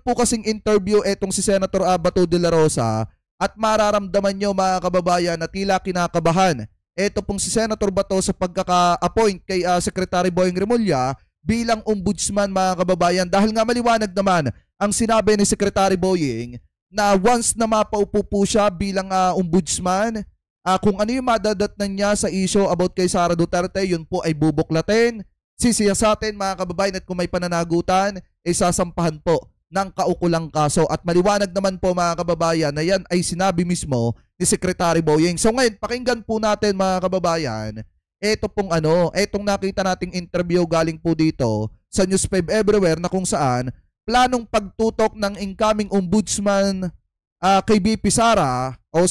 po kasing interview etong si Senator Bato de la Rosa at mararamdaman nyo mga kababayan na tila kinakabahan eto pong si Senator Bato sa pagkaka-appoint kay Secretary Boying Remulla bilang ombudsman mga kababayan, dahil nga maliwanag naman ang sinabi ni Secretary Boying na once na mapaupo po siya bilang ombudsman, kung ano yung madadatnan niya sa issue about kay Sara Duterte, yun po ay bubuklatin, sisiyasatin mga kababayan, at kung may pananagutan, sasampahan po ng kaukulang kaso. At maliwanag naman po mga kababayan na yan ay sinabi mismo ni Secretary Boying. So ngayon, pakinggan po natin mga kababayan, etong nakita nating interview galing po dito sa News 5 Everywhere na kung saan planong pagtutok ng incoming ombudsman kay BP Sara o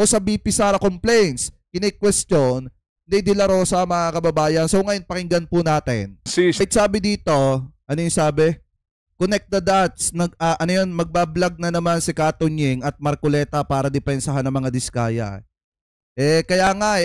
sa BP Sara complaints, kini-question ni De La Rosa mga kababayan. So ngayon pakinggan po natin. Sabi dito, ano yung sabi? Connect the dots. Magbablog na naman si Katunying at Marcoleta para depensahan ng mga diskaya. Kaya nga,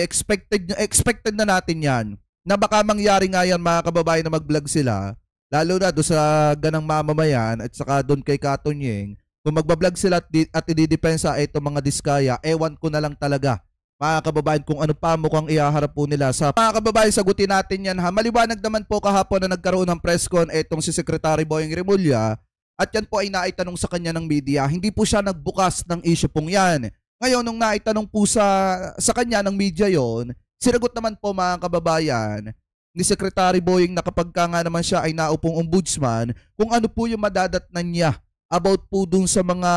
expected na natin yan na baka mangyari nga yan mga kababayan na mag-vlog sila, lalo na doon sa ganang mamamayan at saka doon kay Katunying. Kung magbablog sila at ididepensa itong mga diskaya, ewan ko na lang talaga mga kababayan kung ano pa mukhang ihaharap po nila. Sa mga kababayan, sagutin natin yan ha. Maliwanag naman po kahapon na nagkaroon ng press con itong si Secretary Boying Remulla at yan po ay naitanong sa kanya ng media. Hindi po siya nagbukas ng issue pong yan. Ngayon, nung naitanong po sa kanya ng media yon, sinagot naman po mga kababayan ni Secretary Boying na kapag ka nga naman siya ay naupong ombudsman, kung ano po yung madadatnan niya about po dun sa mga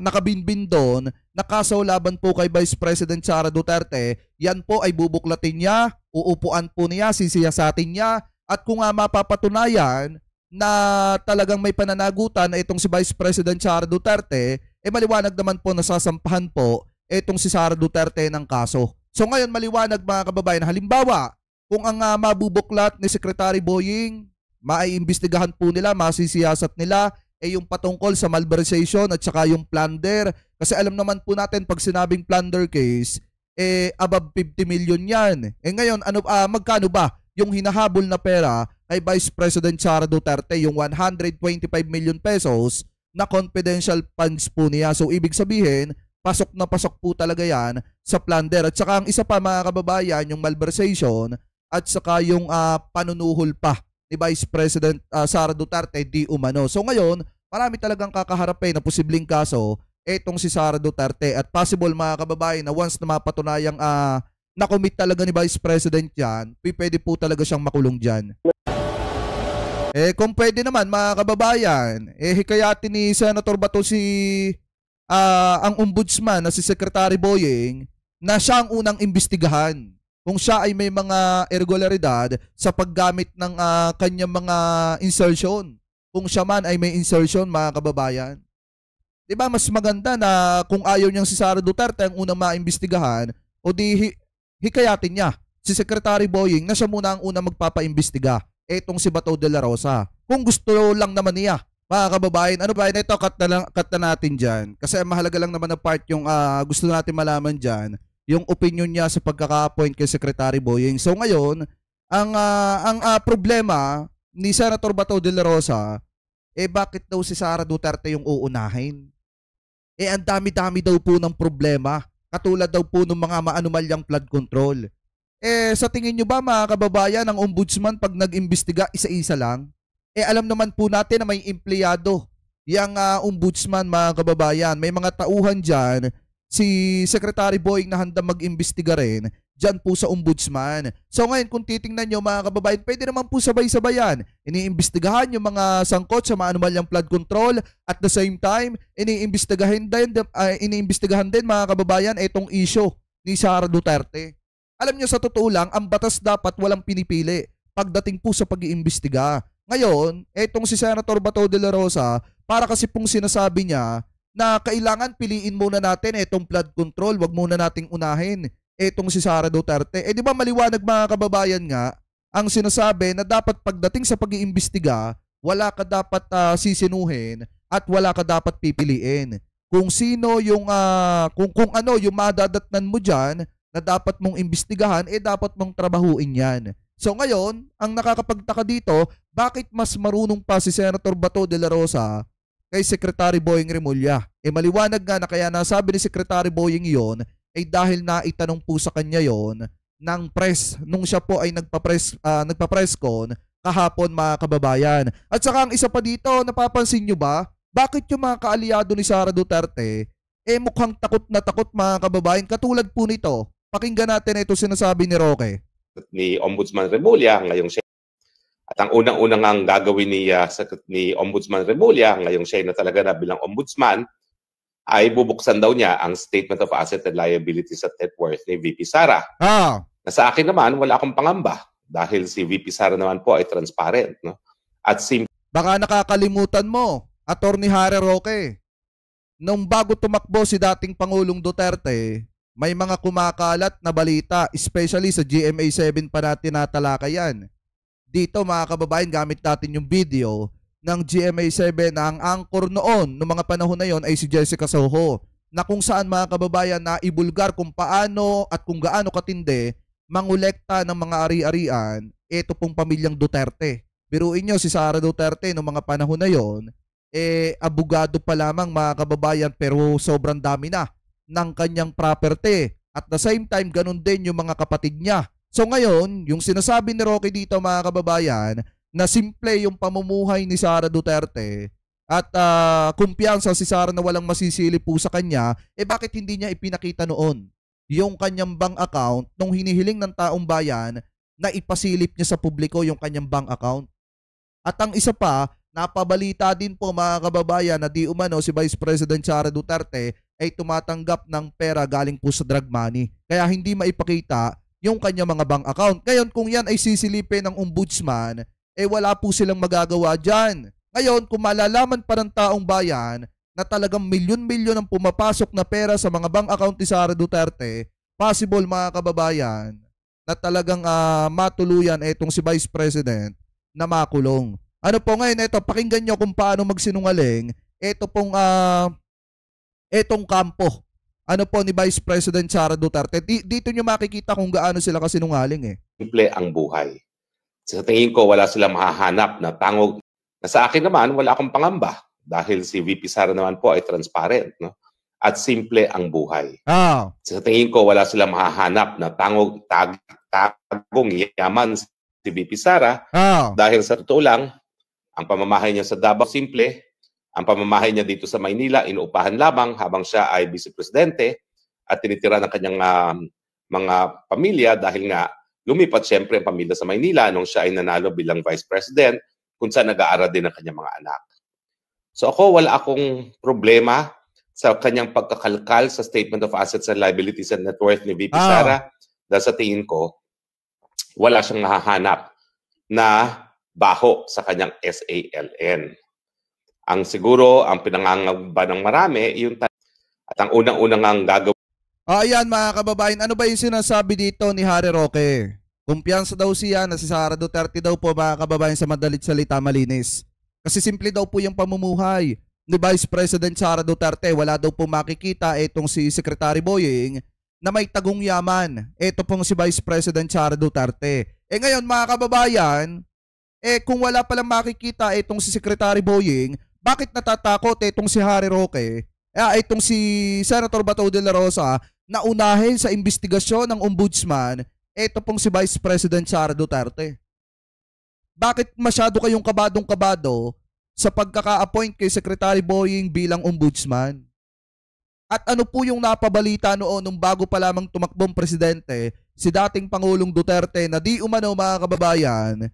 nakabinbin doon na kaso laban po kay Vice President Sara Duterte, yan po ay bubuklatin niya, uupuan po niya, sisiyasatin niya, at kung mapapatunayan na talagang may pananagutan na itong si Vice President Sara Duterte, maliwanag naman po na sasampahan po itong si Sara Duterte ng kaso. So ngayon maliwanag mga kababayan, halimbawa kung ang mabubuklat ni Secretary Boying, maiimbestigahan po nila, masisiyasat nila, yung patungkol sa malversation at saka yung plunder. Kasi alam naman po natin pag sinabing plunder case, above 50 million yan. Ngayon, magkano ba yung hinahabol na pera kay Vice President Sara Duterte, yung 125 million pesos na confidential funds po niya. So ibig sabihin, pasok na pasok po talaga yan sa plunder. At saka ang isa pa mga kababayan, yung malversation at saka yung panunuhol pa ni Vice President Sara Duterte di umano. So ngayon, marami talagang kakaharapin na posibleng kaso etong si Sara Duterte, at possible mga kababayan na once na mapatunayang na-commit talaga ni Vice President yan, pwede po talaga siyang makulong dyan. Kung pwede naman mga kababayan, hikayatin ni Senator Bato ang ombudsman na si Secretary Boying na siya ang unang imbestigahan kung siya ay may mga irregularidad sa paggamit ng kanyang mga insertion. Kung siya man ay may insertion mga kababayan. Diba mas maganda na kung ayaw niyang si Sara Duterte ang unang maimbestigahan, o di hikayatin niya si Secretary Boying na siya muna ang unang magpapaimbestiga. Etong si Bato de la Rosa. Kung gusto lang naman niya, mga kababayan, ano ba, ito cut na natin dyan. Kasi mahalaga lang naman na part yung gusto natin malaman dyan, yung opinion niya sa pagkaka-appoint kay Secretary Boying. So ngayon, ang problema ni Senator Bato de la Rosa, bakit daw si Sara Duterte yung uunahin? Ang dami-dami daw po ng problema, katulad daw po ng mga maanumalyang flood control. Sa tingin nyo ba mga kababayan, ang ombudsman pag nag-imbestiga, isa-isa lang? Alam naman po natin na may empleyado yung ombudsman mga kababayan. May mga tauhan dyan, si Secretary Boying na handa mag-imbestiga rin dyan po sa ombudsman. So ngayon kung titingnan nyo mga kababayan, pwede naman po sabay-sabayan. Iniimbestigahan yung mga sangkot sa maanumalyang flood control, at the same time, iniimbestigahan din mga kababayan itong issue ni Sara Duterte. Alam nyo, sa totoo lang, ang batas dapat walang pinipili pagdating po sa pag-iimbestiga. Ngayon, etong si Senator Bato de la Rosa, para kasi pong sinasabi niya na kailangan piliin muna natin itong flood control, wag muna nating unahin etong si Sara Duterte. Di ba maliwanag mga kababayan nga, ang sinasabi na dapat pagdating sa pag-iimbestiga, wala ka dapat sisinuhin at wala ka dapat pipiliin. Kung sino yung, kung ano yung madadatnan mo dyan, na dapat mong imbestigahan, dapat mong trabahuin yan. So ngayon, ang nakakapagtaka dito, bakit mas marunong pa si Senator Bato de la Rosa kay Secretary Boying Remulla? Maliwanag nga na kaya nasabi ni Secretary Boying yon ay dahil naitanong po sa kanya yon ng press nung siya po ay nagpa-press con kahapon, mga kababayan. At saka ang isa pa dito, napapansin nyo ba? Bakit yung mga kaalyado ni Sara Duterte mukhang takot na takot, mga kababayan? Katulad po nito, pakinggan natin ito sinasabi ni Roque. Ni Ombudsman Remulla ngayong siya. At ang unang-unang ang gagawin ni Ombudsman Remulla ngayong siya na talaga na bilang ombudsman ay bubuksan daw niya ang Statement of Asset and Liabilities at Net Worth ni VP Sara. Na sa akin naman, wala akong pangamba dahil si VP Sara naman po ay transparent. No? At baka nakakalimutan mo, Attorney Harry Roque, nung bago tumakbo si dating Pangulong Duterte, may mga kumakalat na balita, especially sa GMA7 pa natin natalakayan. Dito, mga kababayan, gamit natin yung video ng GMA7 na ang anchor noon, noong mga panahon na yon ay si Jessica Soho, na kung saan, mga kababayan, na ibulgar kung paano at kung gaano katindi mangolekta ng mga ari-arian ito pong pamilyang Duterte. Biruin nyo, si Sara Duterte noong mga panahon na yon, abogado pa lamang, mga kababayan, pero sobrang dami na ng kanyang property. At the same time, ganun din yung mga kapatid niya. So ngayon, yung sinasabi ni Roque dito, mga kababayan, na simple yung pamumuhay ni Sara Duterte at kumpiyansa si Sara na walang masisili po sa kanya, bakit hindi niya ipinakita noon yung kanyang bank account nung hinihiling ng taong bayan na ipasilip niya sa publiko yung kanyang bank account? At ang isa pa, napabalita din po, mga kababayan, na di umano si Vice President Sara Duterte ay tumatanggap ng pera galing po sa drug money. Kaya hindi maipakita yung kanyang mga bank account. Ngayon, kung yan ay sisilipin ng ombudsman, wala po silang magagawa dyan. Ngayon, kung malalaman pa ng taong bayan na talagang milyon-milyon ang pumapasok na pera sa mga bank account ni Sara Duterte, possible, mga kababayan, na talagang matuluyan itong si Vice President na makulong. Ano po ngayon, ito, pakinggan nyo kung paano magsinungaling ito pong etong kampo ni Vice President Sara Duterte. Dito nyo makikita kung gaano sila kasinungaling. Simple ang buhay. Sa tingin ko, wala silang mahahanap na tangog. Na sa akin naman, wala akong pangamba dahil si VP Sara naman po ay transparent. No? At simple ang buhay. Sa tingin ko, wala silang mahahanap na tagong yaman si VP Sara dahil sa totoo lang, ang pamamahay niya sa Davao simple. Ang pamamahay niya dito sa Maynila, inuupahan lamang habang siya ay Vice Presidente at tinitira ng kanyang mga pamilya dahil nga lumipat siyempre ang pamilya sa Maynila nung siya ay nanalo bilang Vice President kung saan nag-aaral din ang kanyang mga anak. So ako, wala akong problema sa kanyang pagkakalkal sa Statement of Assets and Liabilities and Net Worth ni VP Sara dahil sa tingin ko, wala siyang nahahanap na baho sa kanyang SALN. Ang siguro, ang pinangangamba ng marami, yung at ang unang-unang ang gagawin. Ayan, mga kababayan, ano ba yung sinasabi dito ni Harry Roque? Kumpiyansa daw siya na si Sara Duterte daw po, mga kababayan, sa madalit salita, malinis. Kasi simple daw po yung pamumuhay ni Vice President Sara Duterte. Wala daw po makikita itong si Secretary Boying na may tagong yaman. Ito pong si Vice President Sara Duterte. Ngayon, mga kababayan, kung wala palang makikita itong si Secretary Boying, bakit natatakot itong si Harry Roque, itong si Senator Bato de la Rosa, na unahin sa investigasyon ng ombudsman, ito pong si Vice President Sara Duterte? Bakit masyado kayong kabadong-kabado sa pagkaka-appoint kay Secretary Boying bilang ombudsman? At ano po yung napabalita noon nung bago pa lamang tumakbong presidente, si dating Pangulong Duterte, na di umano, mga kababayan,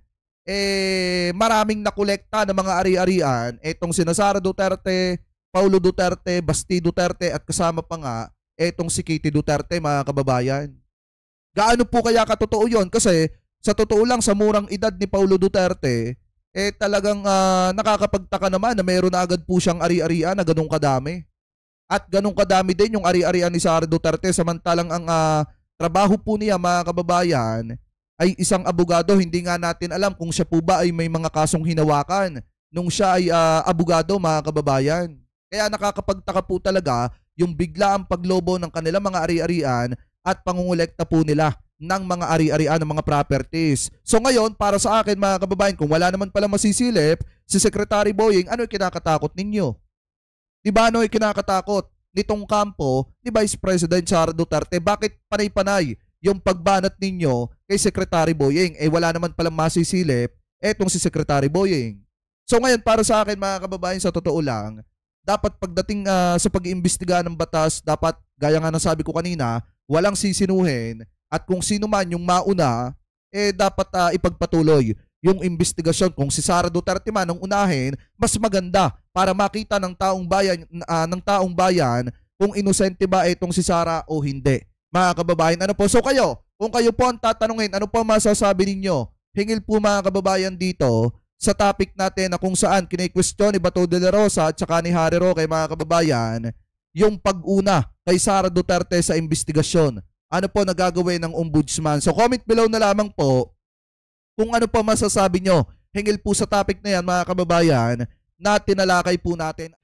maraming nakolekta ng mga ari-arian etong sina Sara Duterte, Paulo Duterte, Basti Duterte at kasama pa nga etong si Kitty Duterte, mga kababayan. Gaano po kaya katotoo yon? Kasi sa totoo lang, sa murang edad ni Paulo Duterte, talagang nakakapagtaka naman na mayroon na agad po siyang ari-arian na ganun kadami. At ganun kadami din yung ari-arian ni Sara Duterte, samantalang ang trabaho po niya, mga kababayan, ay isang abogado. Hindi nga natin alam kung siya po ba ay may mga kasong hinawakan nung siya ay abogado, mga kababayan. Kaya nakakapagtaka po talaga yung biglaang paglobo ng kanilang mga ari-arian at pangungulekta po nila ng mga ari-arian ng mga properties. So ngayon, para sa akin mga kababayan, kung wala naman pala masisilip, si Secretary Boying, ano yung kinakatakot ninyo? Di ba ano yung kinakatakot nitong kampo ni Vice President Sara Duterte? Bakit panay-panay yung pagbanat ninyo kay Secretary Boying? Eh wala naman palang masisilip etong si Secretary Boying. So ngayon, para sa akin mga kababayan, sa totoo lang, dapat pagdating sa pag-iimbestiga ng batas, dapat, gaya nga ng sabi ko kanina, walang sisinuhin. At kung sino man yung mauna, eh dapat ipagpatuloy yung investigasyon. Kung si Sara Duterte man ang unahin, mas maganda para makita ng taong bayan kung inosente ba itong si Sara o hindi. Mga kababayan, ano po? So kayo, kung kayo po ang tatanungin, ano po masasabi ninyo? Hingil po mga kababayan dito sa topic natin na kung saan kine-question ni Bato de la Rosa at saka ni Harry Roque, mga kababayan, yung pag-una kay Sara Duterte sa investigasyon. Ano po nagagawin ng ombudsman? So comment below na lamang po kung ano po masasabi nyo. Hingil po sa topic na yan mga kababayan na tinalakay po natin.